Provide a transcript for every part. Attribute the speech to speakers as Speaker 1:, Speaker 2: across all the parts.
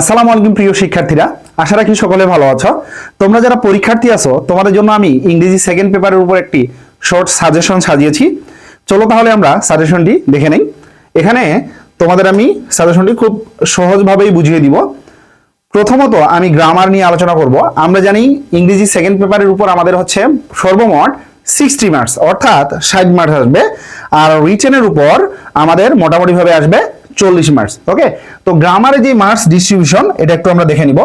Speaker 1: আসসালামু আলাইকুম প্রিয় শিক্ষার্থীরা, আশা রাখি সকলে ভালো আছো। তোমরা যারা পরীক্ষার্থী আছো তোমাদের জন্য আমি ইংরেজি সেকেন্ড পেপারের উপর একটি শর্ট সাজেশন সাজিয়েছি। চলো তাহলে আমরা সাজেশনটি দেখে নেই। এখানে তোমাদের আমি সাজেশনটি খুব সহজভাবেই বুঝিয়ে দিব। প্রথমত আমি গ্রামার নিয়ে আলোচনা করব। আমরা জানি ইংরেজি সেকেন্ড পেপারের উপর আমাদের হচ্ছে সর্বমোট 60 মার্কস অর্থাৎ 60 মার্কস আসবে, আর রিটেনের উপর আমাদের মোটামুটিভাবে আসবে 40 মার্কস। ওকে, তো গ্রামারে যে মার্কস ডিস্ট্রিবিউশন এটা একটু আমরা দেখে নিব।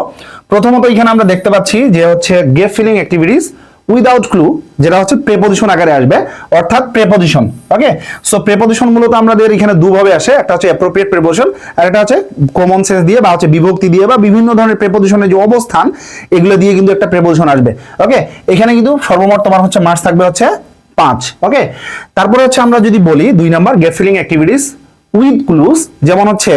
Speaker 1: প্রথমত এখানে আমরা দেখতে পাচ্ছি যে হচ্ছে গেপ ফিলিং অ্যাক্টিভিটিস উইদাউট ক্লু, যেটা হচ্ছে প্রেপোজিশন আকারে আসবে অর্থাৎ প্রেপোজিশন। ওকে, সো প্রেপোজিশন মূলত আমাদের এখানে দুভাবে আসে, একটা হচ্ছে অ্যাপ্রোপ্রিয়েট প্রেপোজিশন আর একটা হচ্ছে কমন সেন্স দিয়ে বা হচ্ছে বিভক্তি দিয়ে বা বিভিন্ন ধরনের প্রেপোজিশনের যে অবস্থান এগুলো দিয়ে কিন্তু একটা প্রেপোজিশন আসবে। ওকে, এখানে কিন্তু সর্বমোট তোমার হচ্ছে মার্কস থাকবে হচ্ছে 5। ওকে, তারপরে হচ্ছে আমরা যদি বলি 2 নাম্বার গেপ ফিলিং অ্যাক্টিভিটিস উইথ ক্লুজ, যেমন হচ্ছে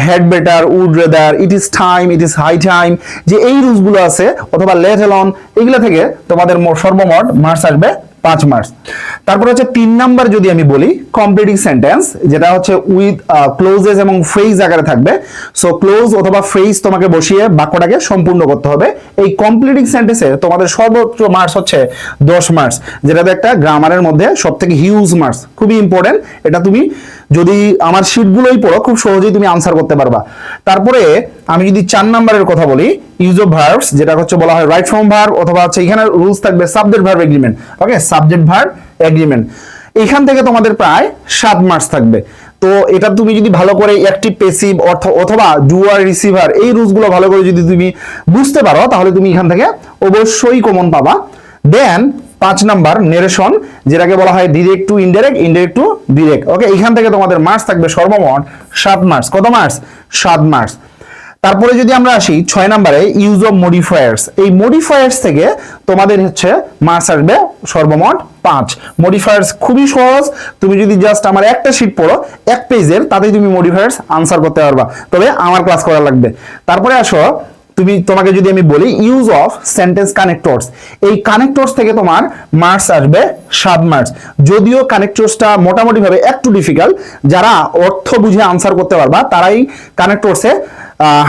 Speaker 1: had better, would rather, it is time, it is high time, যে এই রুলস গুলো আছে অথবা লেট অ্যালন, এগুলো থেকে তোমাদের সর্বমোট মার্কস আসবে 5 মার্কস। তারপর হচ্ছে 3 নাম্বার যদি আমি বলি কমপ্লিটিং সেন্টেন্স, যেটা হচ্ছে উইথ ক্লোজেস এবং ফ্রেজ আকারে থাকবে। সো ক্লোজ অথবা ফ্রেজ তোমাকে বসিয়ে বাক্যটাকে সম্পূর্ণ করতে হবে। এই কমপ্লিটিং সেন্টেন্সে তোমাদের সর্বোচ্চ মার্কস হচ্ছে 10 মার্কস, যেটাতে একটা গ্রামারের মধ্যে সবথেকে হিউজ মার্কস, খুবই ইম্পর্টেন্ট। এটা তুমি যদি আমার শীটগুলোই পড়ো খুব সহজেই তুমি আনসার করতে পারবা। তারপরে আমি যদি 4 নাম্বারের কথা বলি ইউজ অফ ভার্বস, যেটা হচ্ছে বলা হয় রাইট ফ্রম ভার্ব অথবা হচ্ছে এখানে রুলস থাকবে সাবজেক্ট ভার্ব এগ্রিমেন্ট। ওকে, সাবজেক্ট ভার্ব এগ্রিমেন্ট, এখান থেকে তোমাদের প্রায় 7 মার্কস থাকবে। তো এটা তুমি যদি ভালো করে অ্যাক্টিভ প্যাসিভ অথবা ডুয়ার রিসিভার এই রুলসগুলো ভালো করে যদি তুমি বুঝতে পারো তাহলে তুমি এখান থেকে অবশ্যই কমন পাবা। দেন 5 নাম্বার নেরেশন, যেটাকে বলা হয় direct to indirect, indirect to direct. Okay, এখান থেকে তোমাদের মার্কস থাকবে সর্বমোট 7 মার্কস। কত মার্কস? 7 মার্কস। তারপরে যদি আমরা আসি 6 নম্বরে ইউজ অফ মডিফায়ার্স, এই মডিফায়ার্স থেকে তোমাদের হচ্ছে মার্কস আসবে সর্বমোট 5। মডিফায়ার্স খুবই সহজ, তুমি যদি জাস্ট আমার একটা শীট পড়ো 1 পেজের, তাতেই তুমি মডিফায়ার্স আনসার করতে পারবা, তবে আমার ক্লাস করা লাগবে। তারপরে আসো তোমাকে যদি আমি বলি ইউজ অফ সেন্টেন্স কানেক্টরস, এই কানেক্টরস থেকে তোমার মার্কস আসবে 7 মার্কস। যদিও কানেক্টরসটা মোটামুটি ভাবে একটু ডিফিকাল্ট, যারা অর্থ বুঝে আনসার করতে পারবা তারাই কানেক্টরসে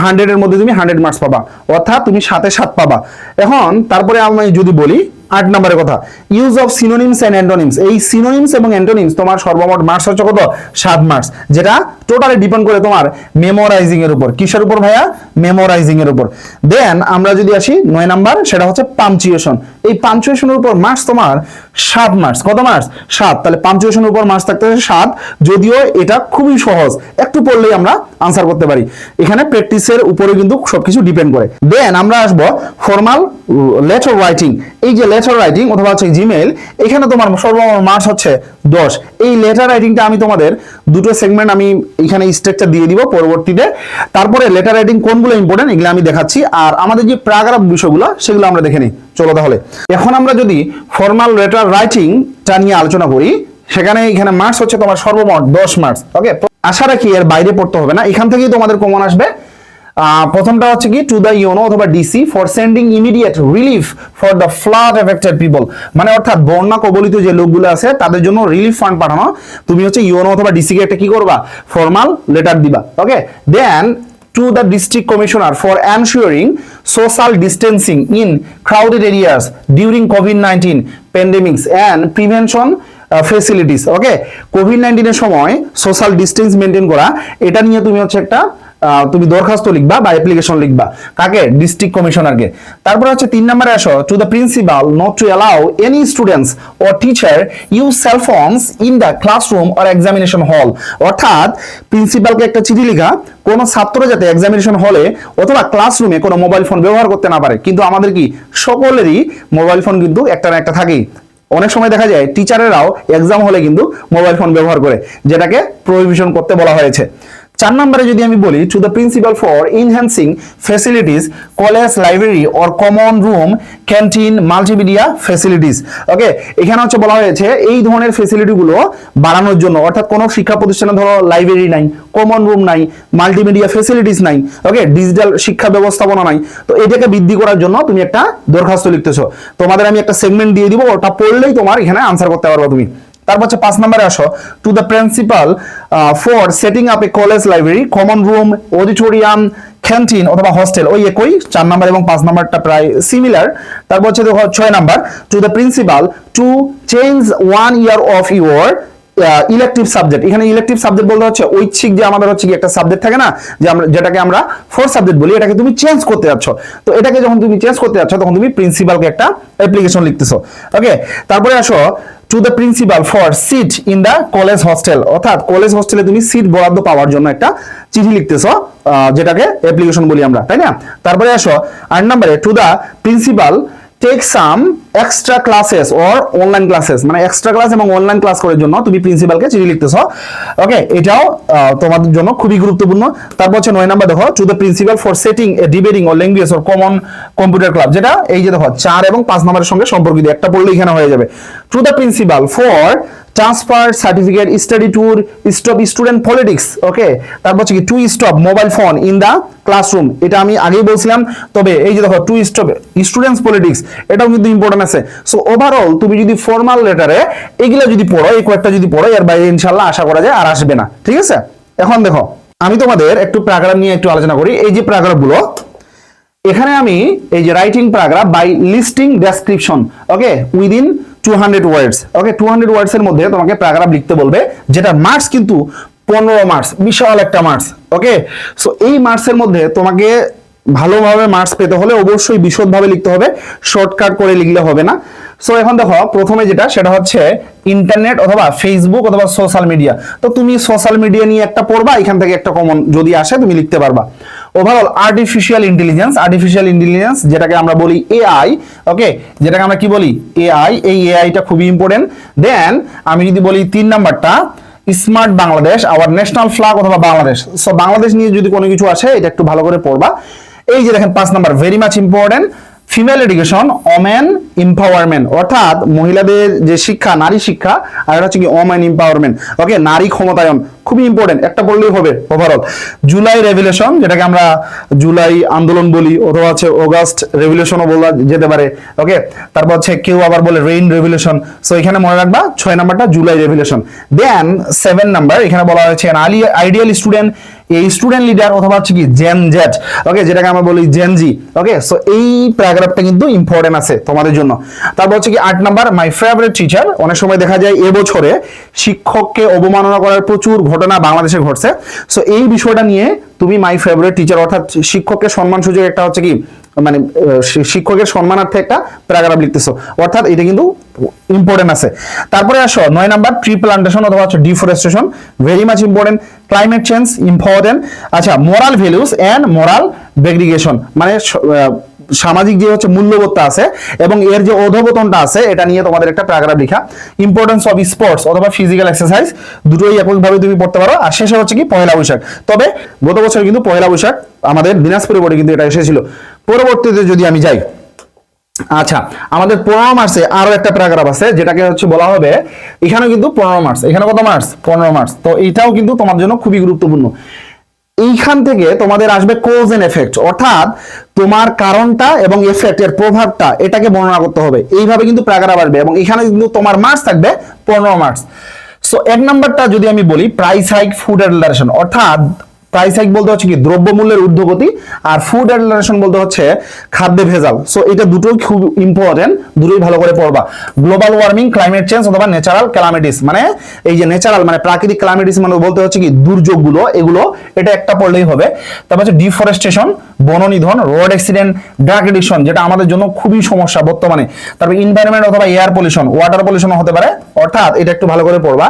Speaker 1: 100 এর মধ্যে তুমি 100 মার্কস পাবা, অর্থাৎ তুমি 7-এ 7 পাবা। এখন তারপরে আমি যদি বলি 8 নম্বরের কথা use of synonyms and antonyms, এই সিনোনিমস এবং অ্যান্টোনিমস তোমার সর্বমোট মার্কস হচ্ছে কত? 7 মার্কস, যেটা টোটালি ডিপেন্ড করে তোমার মেমোরাইজিং এর উপর। কিসের উপর ভাইয়া? মেমোরাইজিং এর উপর। দেন আমরা যদি আসি 9 নাম্বার, সেটা হচ্ছে পাঞ্চুয়েশন। এই পাঞ্চুয়েশনের উপর মার্কস তোমার 7 মার্কস। কত মার্কস? 7। তাহলে পাঞ্চুয়েশনের উপর মার্কস থাকতে 7, যদিও এটা খুবই সহজ, একটু পড়লেই আমরা আনসার করতে পারি। এখানে প্র্যাকটিসের উপরে কিন্তু সবকিছু ডিপেন্ড করে। দেন আমরা আসবো ফর্মাল লেটার রাইটিং, এই যে লেটার রাইটিং অথবা হচ্ছে জিমেইল, এখানে তোমার সর্বমোট মার্কস হচ্ছে 10। এই লেটার রাইটিংটা আমি তোমাদের দুটো সেগমেন্ট আমি এখানে স্ট্রাকচার দিয়ে দিব পরবর্তীতে। তারপরে লেটার রাইটিং কোনগুলো ইম্পর্টেন্ট এগুলো আমি দেখাচ্ছি, আর আমাদের যে প্যারাগ্রাফ বিষয়গুলো সেগুলো আমরা দেখে নিই। চলো তাহলে এখন আমরা যদি ফর্মাল লেটার রাইটিংটা নিয়ে আলোচনা করি, সেখানে এখানে মার্কস হচ্ছে তোমার সর্বমোট 10 মার্কস। ওকে, আশা রাখি এর বাইরে পড়তে হবে না, এখান থেকেই তোমাদের কমন আসবে। প্রথমটা হচ্ছে কি টু দ্য ইউনো অথবা DC for sending immediate relief for the flood affected people, মানে অর্থাৎ বন্যা কবলিত যে লোকগুলো আছে তাদের জন্য রিলিফ ফান্ড পাঠানো। তুমি হচ্ছে ইউনো অথবা ডিসি কে একটা কি করবা? ফর্মাল লেটার দিবা। ওকে, দেন to the district commissioner for ensuring social distancing in crowded areas during COVID-19 pandemics and prevention facilities. Okay, COVID-19 এর সময় সোশ্যাল ডিস্টেন্স মেনটেন করা, এটা নিয়ে তুমি হচ্ছে একটা তুমি দরখাস্ত লিখবা বা অ্যাপ্লিকেশন লিখবা। কাকে? ডিস্ট্রিক্ট কমিশনারকে। তারপর হচ্ছে 3 নম্বরে আসো to the principal not to allow any students or teacher use cell phones in the classroom or examination hall, অর্থাৎ প্রিন্সিপালকে একটা চিঠি লেখা কোনো ছাত্র যাতে এক্সামিনেশন হলে অথবা ক্লাসরুমে কোনো মোবাইল ফোন ব্যবহার করতে না পারে। কিন্তু আমাদের কি সকলেরই মোবাইল ফোন কিন্তু একটা না একটা থাকেই। অনেক সময় দেখা যায় টিচারেরাও এক্সাম হলে কিন্তু মোবাইল ফোন ব্যবহার করে, যেটাকে প্রহিবিশন করতে বলা হয়েছে। 4 নম্বরে যদি আমি বলি to the principal for enhancing facilities college library or common room canteen multimedia facilities. Okay, এখানে হচ্ছে বলা হয়েছে এই ধরনের ফ্যাসিলিটিগুলো বাড়ানোর জন্য, অর্থাৎ কোনো শিক্ষা প্রতিষ্ঠানে ধরো লাইব্রেরি নাই, কমন রুম নাই, মাল্টিমিডিয়া ফ্যাসিলিটিস নাই, ওকে, ডিজিটাল শিক্ষা ব্যবস্থাপনা নাই, তো এটাকে বৃদ্ধি করার জন্য তুমি একটা দরখাস্ত লিখতেছো। তোমাদের আমি একটা সেগমেন্ট দিয়ে দিব, ওটা পড়লেই তোমার এখানে আনসার করতে পারবে তুমি। তারপর হচ্ছে 5 নম্বরে আসো, to the principal for setting up A college library, common room, auditorium, canteen অথবা হস্টেল, ওই একই 4 নাম্বার এবং 5 নাম্বারটা প্রায় সিমিলার। তারপর হচ্ছে দেখো 6 number, two the principal to change 1 year of your elective subject. এখানে ইলেকটিভ সাবজেক্ট বলতে হচ্ছে ঐচ্ছিক যে আমাদের হচ্ছে কি একটা সাবজেক্ট থাকে না, যে আমরা যেটাকে আমরা 4 সাবজেক্ট বলি, এটাকে তুমি চেঞ্জ করতে যাচ্ছ। তো এটাকে যখন তুমি চেঞ্জ করতে যাচ্ছ তখন তুমি প্রিন্সিপালকে একটা অ্যাপ্লিকেশন লিখতেছো। ওকে, তারপরে আসো, to the principal for seat in the college hostel, অর্থাৎ কলেজ হস্টেলে তুমি সিট বরাদ্দ পাওয়ার জন্য একটা চিঠি লিখতেছো, যেটাকে অ্যাপ্লিকেশন বলি আমরা, তাই না? তারপরে আসো 8 নম্বরে, to the principal take some extra classes or online classes, মানে এক্সট্রা ক্লাস এবং অনলাইন ক্লাস করার জন্য তুমি প্রিন্সিপালকে চিঠি লিখতেছো। ওকে, এটাও তোমাদের জন্য খুবই গুরুত্বপূর্ণ। তারপর হচ্ছে 9 নাম্বার দেখো, two the principal for setting a debating or language or common computer club, যেটা এই যে দেখো 4 এবং 5 নাম্বারের সঙ্গে সম্পর্কিত, একটা পড়লে এখানে হয়ে যাবে। To the principal for transfer certificate, study tour, stop student politics. Okay, তারপর হচ্ছে কি to stop mobile phone in the classroom, এটা আমি আগেই বলছিলাম। তবে এই যে দেখো টু স্টপ স্টুডেন্টস পলিটিক্স, এটাও কিন্তু ইম্পর্টেন্ট আছে। সো ওভারঅল তুমি যদি ফর্মাল লেটারে এগুলা যদি পড়ো, এই কয়েকটা যদি পড়ো, এর বাইরে ইনশাআল্লাহ আশা করা যায় আর আসবে না। ঠিক আছে, এখন দেখো আমি তোমাদের একটু প্যারাগ্রাফ নিয়ে একটু আলোচনা করি। এই যে প্যারাগ্রাফগুলো, এখানে আমি এই যে writing paragraph by listing description, okay, within 200 words. Okay, 200 words এর মধ্যে তোমাকে প্যারাগ্রাফ লিখতে বলবে, যেটা মার্কস কিন্তু 15 মার্কস, বিশাল একটা মার্কস। ওকে, সো এই মার্কসের মধ্যে তোমাকে ভালোভাবে মার্কস পেতে হলে অবশ্যই বিশদভাবে লিখতে হবে, শর্টকাট করে লিখলে হবে না। সো এখন দেখো প্রথমে যেটা, সেটা হচ্ছে ইন্টারনেট অথবা ফেসবুক অথবা সোশ্যাল মিডিয়া। তো তুমি সোশ্যাল মিডিয়া নিয়ে একটা পড়বা, এখান থেকে একটা কমন যদি আসে তুমি লিখতে পারবা। ওভারঅল আর্টিফিশিয়াল ইন্টেলিজেন্স যেটাকে আমরা বলি এআই, ওকে, যেটাকে আমরা কি বলি এআই, এই এআইটা খুবই ইম্পর্টেন্ট। দেন আমি যদি বলি 3 নাম্বারটা, smart Bangladesh, our national flag অথবা বাংলাদেশ। সো বাংলাদেশ নিয়ে যদি কোনো কিছু আসে এটা একটু ভালো করে পড়বা। এই যে দেখেন 5 number, very much important, female education, women empowerment, অর্থাৎ মহিলাদের যে শিক্ষা, নারী শিক্ষা, আর এটা হচ্ছে কি ওমেন এম্পাওয়ারমেন্ট। ওকে, নারী ক্ষমতায়ন, খুবই ইম্পর্টেন্ট, একটা পড়লেই হবে ওভারঅল। জুলাই রেভলিউশন, যেটাকে আমরা জুলাই আন্দোলন বলি, অথবা হচ্ছে অগাস্ট রেভলিউশনও বলা যেতে পারে। ওকে, তারপর হচ্ছে কেউ আবার বলে রেইন রেভলিউশন। সো এখানে মনে রাখবা 6 নাম্বারটা জুলাই রেভলিউশন। দেন 7 নাম্বার, এখানে বলা হয়েছে আইডিয়াল স্টুডেন্ট, এই স্টুডেন্ট লিডার অথবা হচ্ছে কি জেন জেড, ওকে, যেটাকে আমরা বলি জেন জি। ওকে, সো এই প্যারাগ্রাফটা কিন্তু ইম্পর্টেন্ট আছে তোমাদের জন্য। তারপর হচ্ছে কি 8 নাম্বার, মাই ফেভারিট টিচার। অনেক সময় দেখা যায় এবছরে শিক্ষককে অবমাননা করার প্রচুর ঘটনা বাংলাদেশে ঘটছে। সো এই বিষয়টা নিয়ে তুমি মাই ফেভারিট টিচার, অর্থাৎ শিক্ষককে সম্মান সূচক একটা হচ্ছে কি মানে শিক্ষকের সম্মানার্থে একটা প্যারাগ্রাফ লিখতেছো, অর্থাৎ এটা কিন্তু ইম্পর্টেন্ট আছে। তারপরে আসো 9 নাম্বার, ট্রি প্লান্টেশন অথবা হচ্ছে deforestation, very much important. Climate change important. আচ্ছা, মোরাল ভ্যালুস এন্ড মোরাল ডেগ্রেডেশন, মানে সামাজিক যে হচ্ছে মূল্যবোধটা আছে এবং এর যে অধঃপতনটা আছে, এটা নিয়ে তোমাদের একটা প্যারাগ্রাফ লেখা। ইম্পর্টেন্স অফ স্পোর্টস অথবা ফিজিক্যাল এক্সারসাইজ, দুটোই একইভাবে তুমি পড়তে পারো। আর শেষে হচ্ছে কি পয়লা বৈশাখ। তবে গত বছর কিন্তু পয়লা বৈশাখ আমাদের দিনাজপুরে বোর্ডে কিন্তু এটা এসেছিল। পরবর্তীতে যদি আমি যাই, আচ্ছা, আমাদের 15 মার্চে আরো একটা প্যারাগ্রাফ আছে, যেটাকে হচ্ছে বলা হবে, এখানে কিন্তু 15 মার্চ, এখানে কত মার্চ 15 মার্চ। তো এইটাও কিন্তু তোমার জন্য খুবই গুরুত্বপূর্ণ। এইখান থেকে তোমাদের আসবে কোজ এন্ড এফেক্ট, অর্থাৎ তোমার কারণটা এবং এফেক্ট এর প্রভাবটা, এটাকে বর্ণনা করতে হবে। এইভাবে কিন্তু প্যারাগ্রাফ আসবে এবং এখানে কিন্তু তোমার মার্কস থাকবে 15 মার্কস। সো 1 নাম্বারটা যদি আমি বলি, প্রাইস হাইক, ফুড অ্যাডাল্টারেশন, অর্থাৎ প্রাইস হাইক বলতে হচ্ছে কি দ্রব্যমূল্যের ঊর্ধ্বগতি, আর ফুড অ্যাডাল্টারেশন বলতে হচ্ছে খাদ্যে ভেজাল। সো এটা দুটোই খুব ইম্পর্টেন্ট, দুটোই ভালো করে পড়বা। গ্লোবাল ওয়ার্মিং, ক্লাইমেট চেঞ্জ অথবা ন্যাচারাল ক্যালামিটিস, মানে এই যে ন্যাচারাল মানে প্রাকৃতিক ক্যালামিটিস মানে বলতে হচ্ছে কি দুর্যোগগুলো, এগুলো, এটা একটা পড়লেই হবে। তারপর হচ্ছে ডিফরেস্টেশন, বননিধন, রোড অ্যাক্সিডেন্ট, ড্রাগ এডিকশন, যেটা আমাদের জন্য খুবই সমস্যা বর্তমানে। তারপর ইনভায়রনমেন্ট অথবা এয়ার পলিউশন, ওয়াটার পলিউশন হতে পারে, অর্থাৎ এটা একটু ভালো করে পড়বা।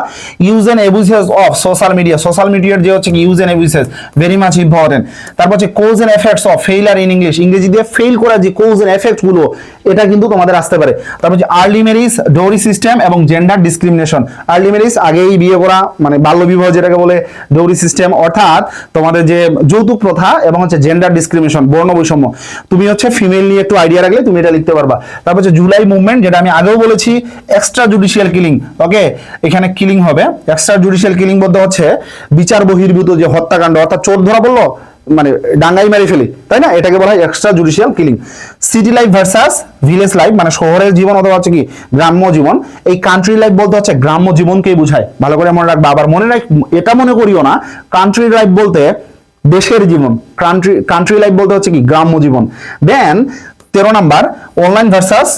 Speaker 1: Use and abuses of social media, social মিডিয়ার যে হচ্ছে কি use and abuses, very much important. তারপর হচ্ছে cause and effects of failure in English, ইংরেজি দিয়ে ফেল করা যে কোজ এন্ড এফেক্ট গুলো, এটা কিন্তু তোমাদের আসতে পারে। তারপর হচ্ছে আর্লি ম্যারেজ, ডোরি সিস্টেম এবং জেন্ডার ডিসক্রিমিনেশন। আর্লি ম্যারেজ, আগেই বিয়ে করা, মানে বাল্য বিবাহ যেটাকে বলে, ডোরি সিস্টেম অর্থাৎ তোমাদের যে যৌতুক প্রথা, এবং হচ্ছে জেন্ডার ডিসক্রিমিনেশন, বর্ণ বৈষম্য। তুমি হচ্ছে ফিমেল নিয়ে একটু আইডিয়া রাখলে তুমি এটা লিখতে পারবা। তারপর হচ্ছে জুলাই মুভমেন্ট, যেটা আমি আগেও বলেছি, এক্সট্রা জুডিশিয়াল কিলিং। ওকে, এখানে কিলিং হবে, এক্সট্রা জুডিশিয়াল কিলিং বলতে হচ্ছে বিচার বহির্ভূত যে হত্যাকাণ্ড, অর্থাৎ চোর ধরা পড়লো, মানে ডাঙ্গাই মেরে ফেলি, তাই না? এটাকে বলা হয় extra judicial killing. City life versus village life, মানে শহরের জীবন অথবা হচ্ছে কি গ্রাম্য জীবন। এই কান্ট্রি লাইফ বলতে হচ্ছে গ্রাম্য জীবনকেই বোঝায়, ভালো করে মনে রাখবা। আবার মনে রাখ, এটা মনে করিও না কান্ট্রি লাইফ বলতে দেশের জীবন, কান্ট্রি লাইফ বলতে হচ্ছে কি গ্রাম্য জীবন। দেন 13 number online versus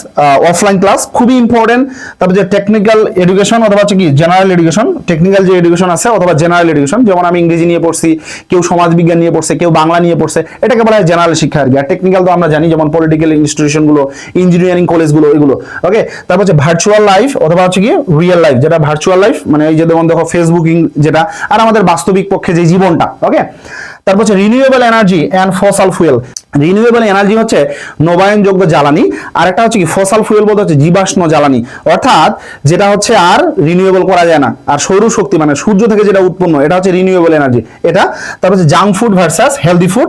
Speaker 1: offline class, খুবই ইম্পর্টেন্ট। তারপর যে টেকনিক্যাল এডুকেশন অথবা হচ্ছে কি জেনারেল এডুকেশন, টেকনিক্যাল যে এডুকেশন আছে অথবা জেনারেল এডুকেশন, যেমন আমি ইংরেজি নিয়ে পড়ছি, কেউ সমাজ বিজ্ঞান নিয়ে পড়ছে, কেউ বাংলা নিয়ে পড়ছে, এটাকে বলা হয় জেনারেল শিক্ষা আর কি। আর টেকনিক্যাল তো আমরা জানি, যেমন পলিটিক্যাল ইনস্টিটিউশনগুলো, ইঞ্জিনিয়ারিং কলেজগুলো, এগুলো। ওকে, তারপর হচ্ছে ভার্চুয়াল লাইফ অথবা হচ্ছে কি রিয়েল লাইফ, যেটা ভার্চুয়াল লাইফ মানে এই যে যেমন দেখো ফেসবুকিং যেটা, আর আমাদের বাস্তবিক পক্ষে যে জীবনটা। ওকে, তারপর হচ্ছে রিনিউয়েবল এনার্জি অ্যান্ড ফসল ফুয়েল। রিনিউয়েবল এনার্জি হচ্ছে নবায়নযোগ্য জ্বালানি, আর একটা হচ্ছে কি ফসল ফুয়েল বলতে হচ্ছে জীবাশ্ম জ্বালানি, অর্থাৎ যেটা হচ্ছে আর রিনিউয়েবল করা যায় না। আর সৌরশক্তি মানে সূর্য থেকে যেটা উৎপন্ন, এটা হচ্ছে রিনিউয়েবল এনার্জি, এটা। তারপর হচ্ছে junk food versus healthy food.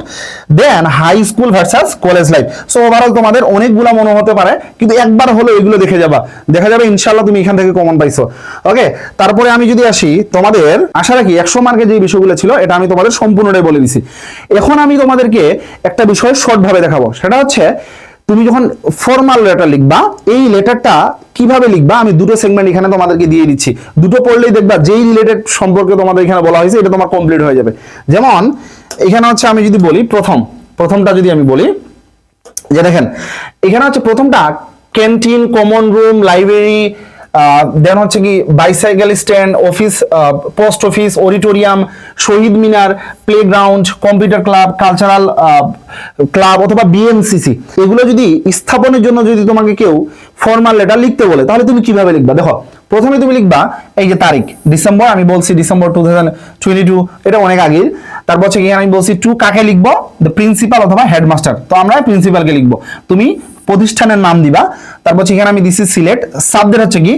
Speaker 1: Then high school versus college life. So overall তোমাদের অনেকগুলা মনে হতে পারে, কিন্তু একবার হলো এগুলো দেখে যাবা, দেখা যাবে ইনশাআল্লাহ তুমি এখান থেকে কমন পাইছো। ওকে, তারপরে আমি যদি আসি, তোমাদের আশা রাখি 100 মার্কের যে বিষয়গুলো ছিল এটা আমি তোমাদের সম্পূর্ণটাই বলে দিছি। এখন আমি তোমাদেরকে একটা বিষয় শর্ট ভাবে দেখাবো, সেটা হচ্ছে তুমি যখন ফর্মাল লেটার লিখবা, এই লেটারটা কিভাবে লিখবা আমি দুটো সেগমেন্ট এখানে তোমাদেরকে দিয়ে দিচ্ছি। দুটো পড়লেই দেখবা যেই রিলেটেড সম্পর্কে তোমাদের এখানে বলা হয়েছে এটা তোমার কমপ্লিট হয়ে যাবে। যেমন এখানে হচ্ছে আমি যদি বলি প্রথমটা যদি আমি বলি, যে দেখেন এখানে হচ্ছে প্রথমটা canteen, common room, library, then হচ্ছে কি bicycle stand, office, post office, auditorium, Shaheed Minar, playground, computer club, cultural club অথবা বিএমসিসি, এগুলো যদি স্থাপনের জন্য যদি তোমাকে কেউ ফর্মাল লেটার লিখতে বলে, তাহলে তুমি কিভাবে লিখবা? দেখো, প্রথমে তুমি লিখবা এই যে তারিখ ডিসেম্বর, আমি বলছি ডিসেম্বর 2022, এটা অনেক আগের। তারপর হচ্ছে আমি বলছি টু কাকে লিখবো? দ্য প্রিন্সিপাল অথবা হেডমাস্টার, তো আমরা প্রিন্সিপালকে লিখবো। তুমি প্রতিষ্ঠানের নাম দিবা। তারপর এখানে আমি দিছি সিলেক্ট, সাবজেক্ট হচ্ছে কি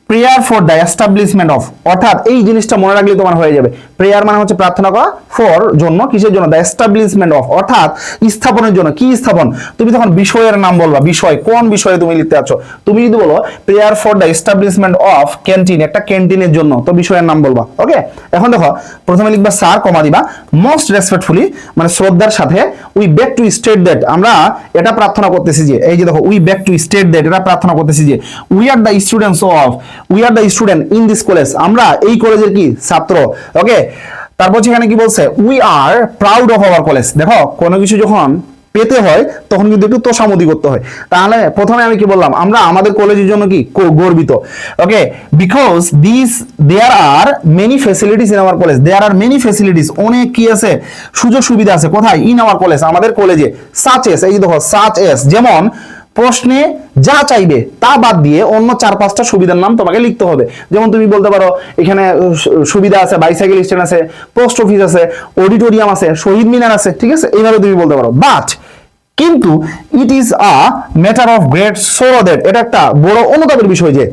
Speaker 1: prayer for the establishment of, অর্থাৎ এই জিনিসটা মনে রাখলে তোমার হয়ে যাবে। প্রেয়ার মানে হচ্ছে প্রার্থনা করা, ফর জন্য, কিসের জন্য? দ্য এস্টাবলিশমেন্ট অফ, অর্থাৎ স্থাপনের জন্য। কি স্থাপন? তুমি তখন বিষয়ের নাম বলবা, বিষয় কোন বিষয়ে তুমি লিখতে আছো। তুমি যদি বলো prayer for the establishment of canteen, একটা ক্যান্টিনের জন্য, তো বিষয়ের নাম বলবা। ওকে, এখন দেখো প্রথমে লিখবা স্যার, কমা দিবা, মোস্ট রেসপেক্টফুলি মানে শ্রদ্ধার সাথে, we beg two state that, আমরা এটা প্রার্থনা করতেছি যে, এই যে দেখো we beg two state that, এটা প্রার্থনা করতেছি যে we are the students of, we are the student in this college, আমরা এই কলেজের কি ছাত্র। ওকে, তারপর এখানে কি বলছে? We are proud of our college. দেখো কোনো কিছু যখন পেতে হয় তখন কিন্তু একটু তোষামোদি করতে হয়। তাহলে প্রথমে আমি কি বললাম? আমরা আমাদের কলেজের জন্য কি গর্বিত। Okay, because there are many facilities in our college, there are many facilities, অনেক কি আছে, সুযোগ সুবিধা আছে। কোথায়? ইন আওয়ার কলেজ, আমাদের কলেজে। সাচ এস, এই দেখো সাচ এস, যেমন প্রশ্নে যা চাইবে তা বাদ দিয়ে অন্য 4-5টা সুবিধার নাম তোমাকে লিখতে হবে। যেমন তুমি বলতে পারো এখানে সুবিধা আছে, বাইসাইকেল স্ট্যান্ড আছে, পোস্ট অফিস আছে, অডিটোরিয়াম আছে, শহীদ মিনার আছে, ঠিক আছে, এইভাবে তুমি বলতে পারো। বাট কিন্তু it is a matter of great sorrow that, এটা একটা বড় অনুতাপের বিষয় যে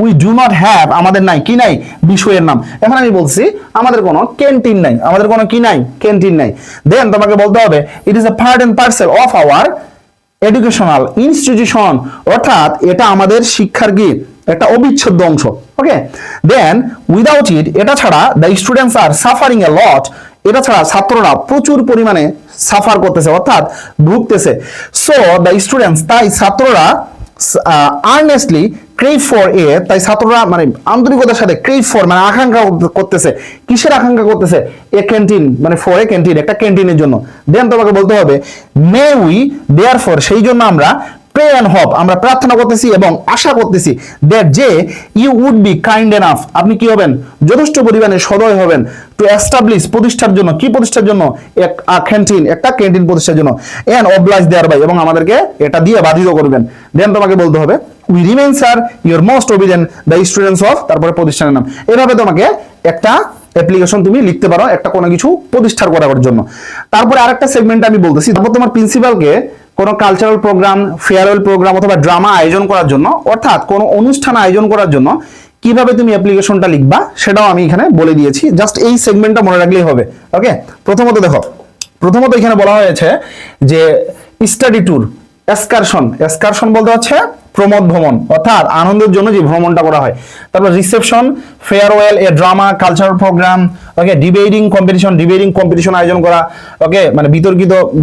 Speaker 1: উই ডু নট হ্যাভ, আমাদের নাই, কি নাই? বিষয়ের নাম। এখন আমি বলছি আমাদের কোনো ক্যান্টিন নাই, আমাদের কোনো কি নাই? ক্যান্টিন নাই। দেন তোমাকে বলতে হবে it is a part and parcel of our educational institution, অর্থাৎ এটা আমাদের শিক্ষার কি একটা অবিচ্ছেদ্য অংশ। ওকে, দেন উইদাউট ইট, এটা ছাড়া the students are suffering a lot, এটা ছাড়া ছাত্ররা প্রচুর পরিমাণে সাফার করতেছে, অর্থাৎ ভুগতেছে। সো দ্য স্টুডেন্টস, তাই ছাত্ররা আর্নেস্টলি ক্রেভ ফর এ, তাই ছাত্ররা মানে আন্তরিকতার সাথে ক্রেভ ফর মানে আকাঙ্ক্ষা করতেছে। কিসের আকাঙ্ক্ষা করতেছে? এ ক্যান্টিন মানে ফর এ ক্যান্টিন, একটা ক্যান্টিনের জন্য। দেন তোমাকে বলতে হবে মে উই দেয়ার ফর, সেই জন্য আমরা প্রে এন্ড হোপ, আমরা প্রার্থনা করতেছি এবং আশা করতেছি দ্যাট যে you would be kind enough, আপনি কি হবেন? যথেষ্ট পরিমাণে সদয় হবেন টু এস্টাবলিশ, প্রতিষ্ঠার জন্য। কি প্রতিষ্ঠার জন্য? ক্যান্টিন, একটা ক্যান্টিন প্রতিষ্ঠার জন্য। এন্ড অবলাইজ দেয়ার বাই, এবং আমাদেরকে এটা দিয়ে বাধিত করবেন। দেন তোমাকে বলতে হবে we remain sir your most obedient the students of, তারপরে প্রতিষ্ঠানের নাম। এভাবে তোমাকে একটা অ্যাপ্লিকেশন তুমি লিখতে পারো একটা কোনো কিছু প্রতিষ্ঠা করার জন্য। তারপরে আরেকটা সেগমেন্ট আমি বলতেছি, তারপর তোমার প্রিন্সিপালকে কোনো কালচারাল প্রোগ্রাম, ফেয়ারওয়েল প্রোগ্রাম অথবা ড্রামা আয়োজন করার জন্য, অর্থাৎ কোনো অনুষ্ঠান আয়োজন করার জন্য কিভাবে তুমি অ্যাপ্লিকেশনটা লিখবা সেটাও আমি এখানে বলে দিয়েছি। জাস্ট এই সেগমেন্টটা মনে রাখলেই হবে। ওকে, প্রথমত দেখো, প্রথমত এখানে বলা হয়েছে যে স্টাডি ট্যুর, এক্সকারশন, এক্সকারশন বলতে হচ্ছে প্রমোদ ভ্রমণ, অর্থাৎ আনন্দের জন্য যে ভ্রমণটা করা হয়। তারপর reception, farewell, a drama, cultural program, okay, debating competition আয়োজন করা, ওকে, মানে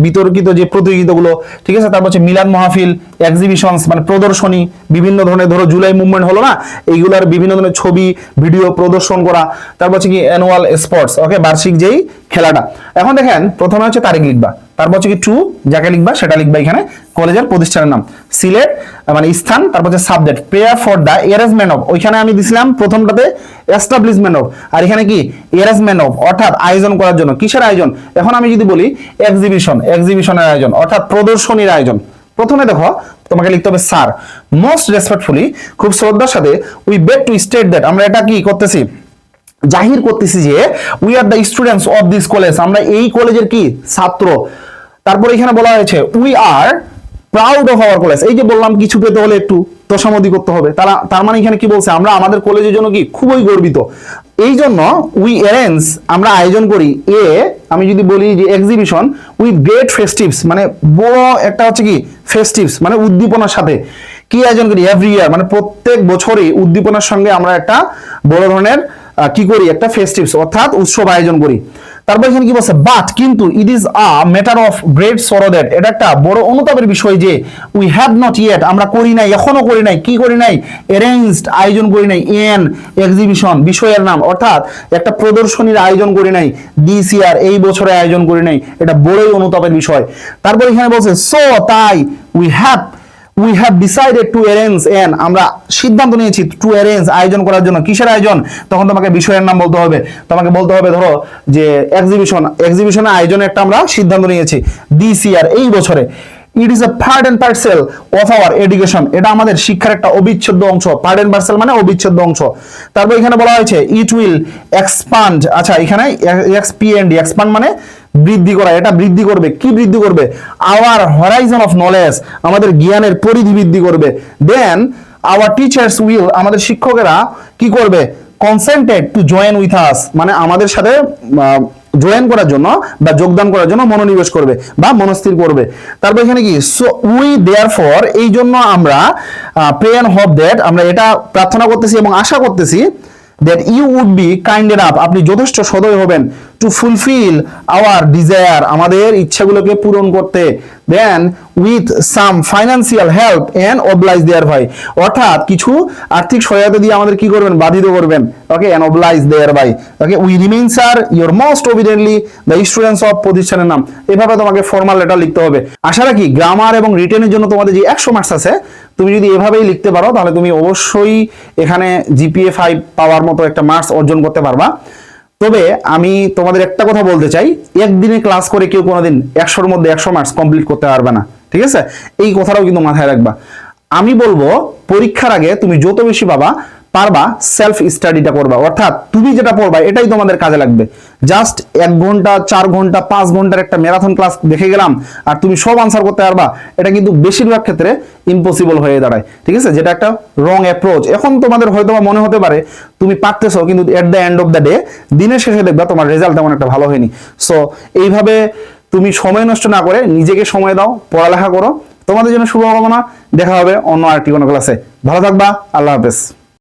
Speaker 1: বিতর্কিত যে প্রতিযোগিতাগুলো, ঠিক আছে। তারপর হচ্ছে মিলাদ মাহফিল, এক্সিবিশনস মানে প্রদর্শনী, বিভিন্ন ধরনের, ধরো জুলাই মুভমেন্ট হলো না, এইগুলার বিভিন্ন ধরনের ছবি ভিডিও প্রদর্শন করা। তারপর হচ্ছে কি অ্যানুয়াল স্পোর্টস, ওকে, বার্ষিক যেই খেলাটা। এখন দেখেন প্রথমে হচ্ছে তারিখ লিখবা, তারপর হচ্ছে কি টু, যাকে লিখবা সেটা লিখবা এখানে, কলেজের প্রতিষ্ঠানের নাম, সিলেট মানে স্থান, তারপর হচ্ছে subject, prayer for the arrangement of, ওইখানে আমি দিছিলাম প্রথমটাতে এস্টাবলিশমেন্ট অফ, আর এখানে কি অ্যারেঞ্জমেন্ট অফ, অর্থাৎ আয়োজন করার জন্য। কিসের আয়োজন? এখন আমি যদি বলি এক্সিবিশনের আয়োজন, অর্থাৎ প্রদর্শনীর আয়োজন। প্রথমে দেখো তোমাকে লিখতে হবে স্যার, মোস্ট রেসপেক্টফুলি, খুব শ্রদ্ধার সাথে, we beg two state that, আমরা এটা কি করতেছি, জাহির করতেছি যে we are the students of this college, আমরা এই কলেজের কি ছাত্র। তারপর এখানে বলা হয়েছে we are proud of our college, এই যে বললাম কিছু পেতে হলে একটু তোষামোদি করতে হবে, তার মানে এখানে কি বলছে, আমরা আমাদের কলেজের জন্য কি খুবই গর্বিত। এই জন্য উই অ্যারেঞ্জ, আমরা আয়োজন করি, আমি যদি বলি যে এক্সিবিশন উইথ গ্রেট ফেস্টিভস, মানে বড় একটা হচ্ছে কি ফেস্টিভস মানে উদ্দীপনার সাথে কি আয়োজন করি, এভরি ইয়ার মানে প্রত্যেক বছরই উদ্দীপনার সঙ্গে আমরা একটা বড় ধরনের কি করি, একটা ফেস্টিভস অর্থাৎ উৎসব আয়োজন করি। তারপর এখানে কি বলছে, বাট কিন্তু it is a matter of great sorrow that, এটা একটা বড় অনুতাপের বিষয় যে উই হ্যাভ নট ইয়েট, আমরা করি নাই, এখনো করি নাই, কি করি নাই, অ্যারেঞ্জড আয়োজন করি নাই, এন এক্সিবিশন বিষয়ের নাম, অর্থাৎ একটা প্রদর্শনীর আয়োজন করি নাই, দিস ইয়ার এই বছরে আয়োজন করি নাই, এটা বড়ই অনুতাপের বিষয়। তারপর এখানে বলছে সো তাই we have decided to arrange N, আমরা সিদ্ধান্ত নিয়েছি টু অ্যারেঞ্জ আয়োজন করার জন্য। কিসের আয়োজন? তখন তোমাকে বিষয়ের নাম বলতে হবে, তোমাকে বলতে হবে ধরো যে এক্সিবিশনের আয়োজনে একটা আমরা সিদ্ধান্ত নিয়েছি দিস ইয়ার এই বছরে। It is a part and parcel of our education, এটা আমাদের শিক্ষার একটা অবিচ্ছেদ্য অংশ, পার্ট এন্ড পার্সেল মানে অবিচ্ছেদ্য অংশ। তারপর এখানে বলা হয়েছে ইট উইল এক্সপান্ড, আচ্ছা এখানে এক্সপান্ড মানে বৃদ্ধি করা, এটা বৃদ্ধি করবে, কি বৃদ্ধি করবে, আওয়ার হরাইজন অফ নলেজ, আমাদের জ্ঞানের পরিধি বৃদ্ধি করবে। দেন আওয়ার টিচার্স উইল, আমাদের শিক্ষকেরা কি করবে, কনসেন্টেড টু জয়েন উইথ আস, মানে আমাদের সাথে জয়েন করার জন্য বা যোগদান করার জন্য মনোনিবেশ করবে বা মনস্থির করবে। তারপর এখানে কি, সো উই দেয়ারফর, এই জন্য আমরা প্রে এন্ড হোপ দ্যাট, আমরা এটা প্রার্থনা করতেছি এবং আশা করতেছি that you would be kind enough, আপনি যথেষ্ট সদয় হবেন, to fulfill our desire, আমাদের ইচ্ছাগুলোকে পূরণ করতে, then with some financial help and oblige thereby, অর্থাৎ কিছু আর্থিক সহায়তা দিয়ে আমাদের কি করবেন, বাধিত করবেন, ওকে, and oblige thereby, okay, we remain sir your most obediently the students of, প্রতিষ্ঠানের নাম। এভাবে তোমাকে ফর্মাল লেটার লিখতে হবে। আশা রাখি গ্রামার এবং রিটেনের জন্য তোমাদের যে 100 মার্কস আছে, তুমি যদি এভাবেই লিখতে পারো তাহলে তুমি অবশ্যই এখানে জিপিএ 5 পাওয়ার মতো একটা মার্কস অর্জন করতে পারবা। তবে আমি তোমাদের একটা কথা বলতে চাই, একদিনে ক্লাস করে কেউ কোনোদিন 100-র মধ্যে 100 মার্কস কমপ্লিট করতে পারবে না, ঠিক আছে? এই কথাটাও কিন্তু মাথায় রাখবা। আমি বলবো পরীক্ষার আগে তুমি যত বেশি পারবা সেলফ স্টাডিটা করবা, অর্থাৎ তুমি যেটা পড়বা এটাই তোমাদের কাজে লাগবে। জাস্ট 1 ঘন্টা 4 ঘন্টা 5 ঘন্টার একটা ম্যারাথন ক্লাস দেখে গেলাম আর তুমি সব আনসার করতে পারবা, এটা কিন্তু বেশিরভাগ ক্ষেত্রে ইম্পসিবল হয়ে দাঁড়ায়, ঠিক আছে? যেটা একটা রং অ্যাপ্রোচ। এখন তোমাদের হয়তো মনে হতে পারে তুমি পারতেছো, কিন্তু at the end of the day, দিনের শেষে দেখবা তোমার রেজাল্ট তেমন একটা ভালো হয়নি। সো এইভাবে তুমি সময় নষ্ট না করে নিজেকে সময় দাও, পড়ালেখা করো। তোমাদের জন্য শুভকামনা, দেখা হবে অন্য আরেকটি কোনো ক্লাসে। ভালো থাকবা, আল্লাহ হাফেজ।